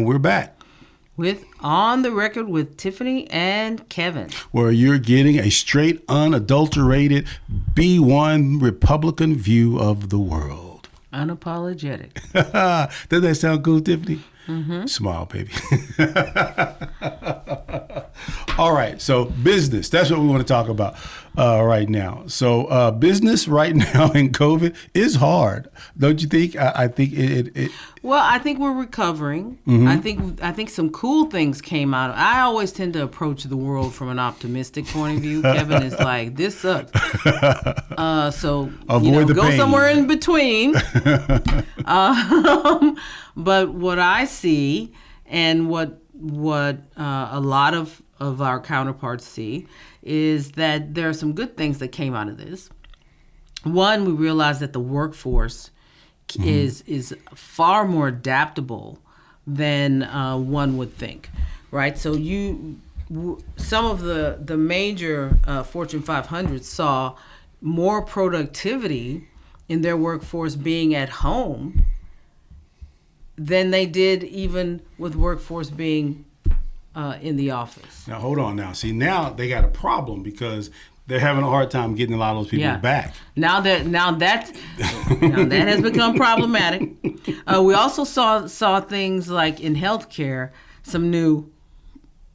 And we're back. With On the Record with Tiffany and Kevin. Where you're getting a straight, unadulterated, B1 Republican view of the world. Unapologetic. Does that sound cool, Tiffany? Mm-hmm. Smile, baby. All right. So business, that's what we want to talk about right now. So business right now in COVID is hard. Don't you think? I think it Well, I think we're recovering. Mm-hmm. I think some cool things came out. I always tend to approach the world from an optimistic point of view. Kevin is like, this sucks. So avoid the go pain. somewhere in between. But what I see and what a lot of our counterparts see is that there are some good things that came out of this. One, we realized that the workforce is far more adaptable than one would think, right? So some of the major Fortune 500 saw more productivity in their workforce being at home than they did even with workforce being in the office. Now, hold on now. See, now they got a problem because they're having a hard time getting a lot of those people back. Now that has become problematic. We also saw things like in healthcare, some new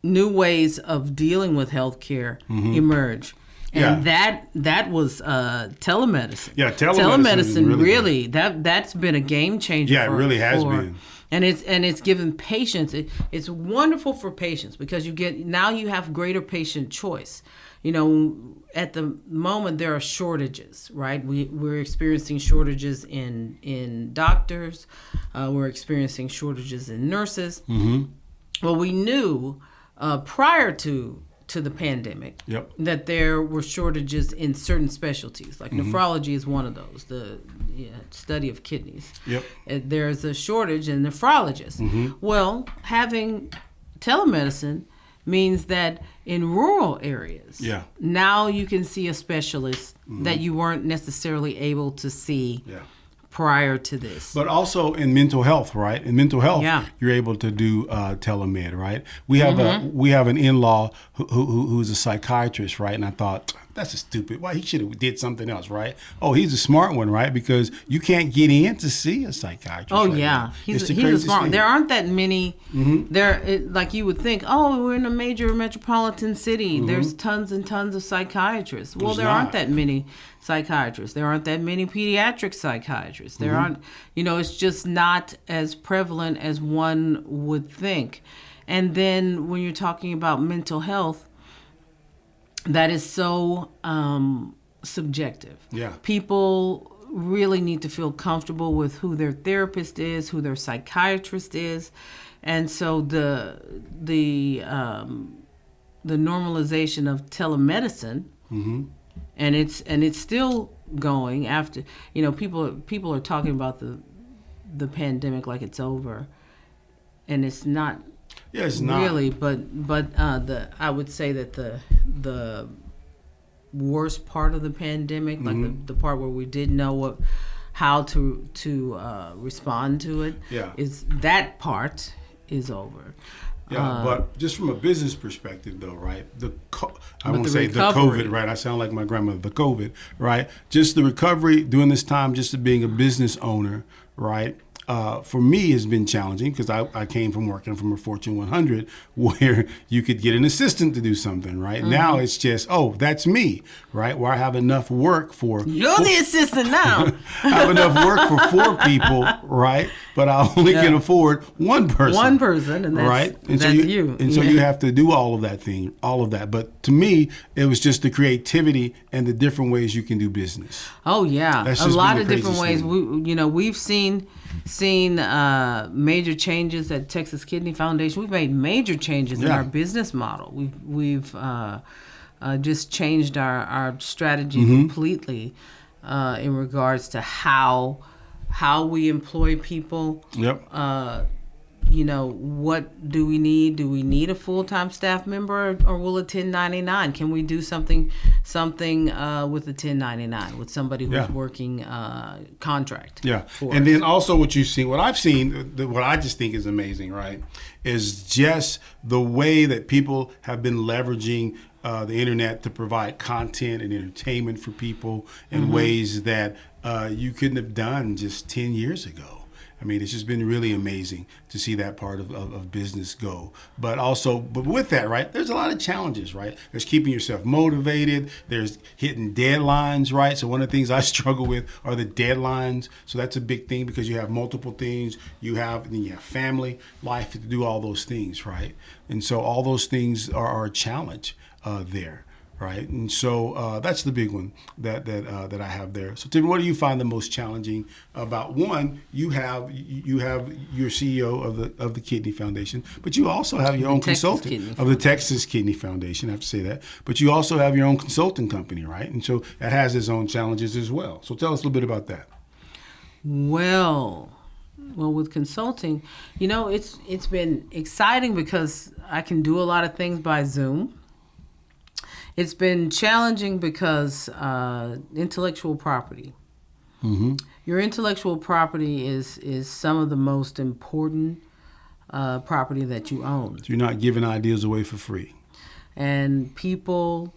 ways of dealing with healthcare emerge. And that was telemedicine. Yeah, telemedicine really that's been a game changer. Yeah, it really has been. And it's given patients. It's wonderful for patients because you have greater patient choice. You know, at the moment there are shortages, right? We're experiencing shortages in doctors. We're experiencing shortages in nurses. Mm-hmm. Well, we knew prior to the pandemic that there were shortages in certain specialties, like nephrology is one of those, the study of kidneys. There's a shortage in nephrologists. Well, having telemedicine means that in rural areas, now you can see a specialist that you weren't necessarily able to see prior to this. But also in mental health, right? In mental health, you're able to do telemed, right? We have an in-law who's a psychiatrist, right? And I thought, that's a stupid. Why he should have did something else, right? Oh, he's a smart one, right? Because you can't get in to see a psychiatrist. Oh, right now. He's a smart one. There aren't that many. Like you would think, oh, we're in a major metropolitan city. There's tons and tons of psychiatrists. Well, there aren't that many psychiatrists. There aren't that many pediatric psychiatrists. There aren't, it's just not as prevalent as one would think. And then when you're talking about mental health, that is so subjective. Yeah. People really need to feel comfortable with who their therapist is, who their psychiatrist is. And so the normalization of telemedicine, and it's still going after, people are talking about the pandemic like it's over, and it's not. Yeah, it's not really, but I would say that the worst part of the pandemic, like the part where we didn't know how to respond to it, is that part is over. Yeah, but just from a business perspective, though, right? I won't say the COVID, right? I sound like my grandmother. The COVID, right? Just the recovery during this time, just being a business owner, right? For me, has been challenging because I came from working from a Fortune 100 where you could get an assistant to do something, right? Now it's just, that's me, right? Where I have enough work for... You're the assistant now. I have enough work for 4 people, right? But I only can afford one person. One person, and that's, right? And that's so you. And so you have to do all of that. But to me, it was just the creativity and the different ways you can do business. Oh, yeah. That's a just lot been of the different ways. thing. We've seen major changes at Texas Kidney Foundation. We've made major changes in our business model. We've just changed our strategy completely in regards to how we employ people. what do we need? Do we need a full-time staff member, or will a 1099? Can we do something with a 1099 with somebody who's working contract? Yeah, and then also what I've seen, what I just think is amazing, right, is just the way that people have been leveraging the internet to provide content and entertainment for people in ways that you couldn't have done just 10 years ago. I mean, it's just been really amazing to see that part of business go. But with that, right, there's a lot of challenges, right? There's keeping yourself motivated. There's hitting deadlines, right? So one of the things I struggle with are the deadlines. So that's a big thing because you have multiple things. You have family, life to do all those things, right? And so all those things are a challenge there. Right, and so that's the big one that I have there. So, Tim, what do you find the most challenging about? One, you have your CEO of the Kidney Foundation, but you also have your own consultant of the Texas Kidney Foundation. I have to say that, but you also have your own consulting company, right? And so that has its own challenges as well. So, tell us a little bit about that. Well, with consulting, it's been exciting because I can do a lot of things by Zoom. It's been challenging because intellectual property. Mm-hmm. Your intellectual property is some of the most important property that you own. So you're not giving ideas away for free. And people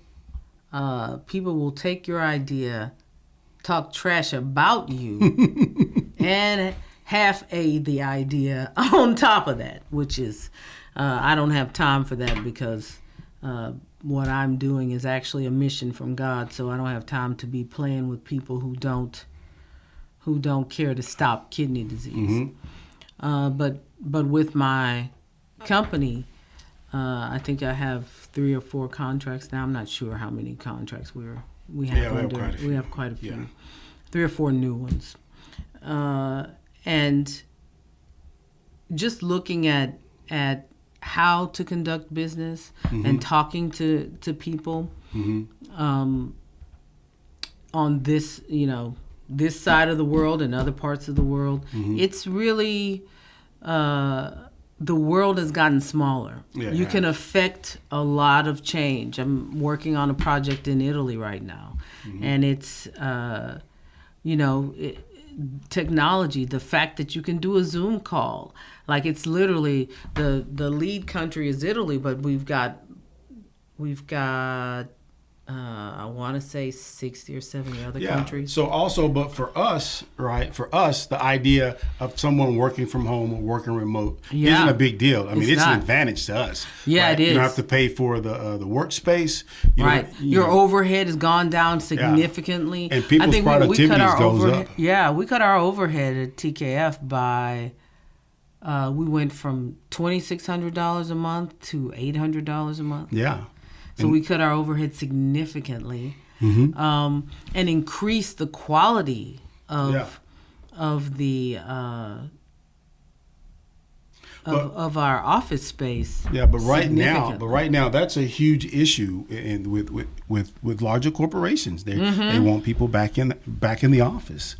will take your idea, talk trash about you, and half-aid the idea on top of that, which is, I don't have time for that because what I'm doing is actually a mission from God, so I don't have time to be playing with people who don't care to stop kidney disease. Mm-hmm. But with my company, I think I have 3 or 4 contracts now. I'm not sure how many contracts we have. We have quite a few. Yeah. 3 or 4 new ones, and just looking at how to conduct business and talking to people on this, this side of the world and other parts of the world. It's really, the world has gotten smaller. Yeah, you can affect a lot of change. I'm working on a project in Italy right now, and it's, technology, the fact that you can do a Zoom call. Like, it's literally the lead country is Italy, but we've got I want to say 60 or 70 other countries. So also, but for us, right, the idea of someone working from home or working remote isn't a big deal. I mean, it's an advantage to us. Yeah, right? it is. You don't have to pay for the workspace. Your overhead has gone down significantly. And people's productivity goes up. Yeah, we cut our overhead at TKF by, we went from $2,600 a month to $800 a month. Yeah. So we cut our overhead significantly, and increased the quality of the of our office space. Yeah, but right now, that's a huge issue with larger corporations. They want people back in the office.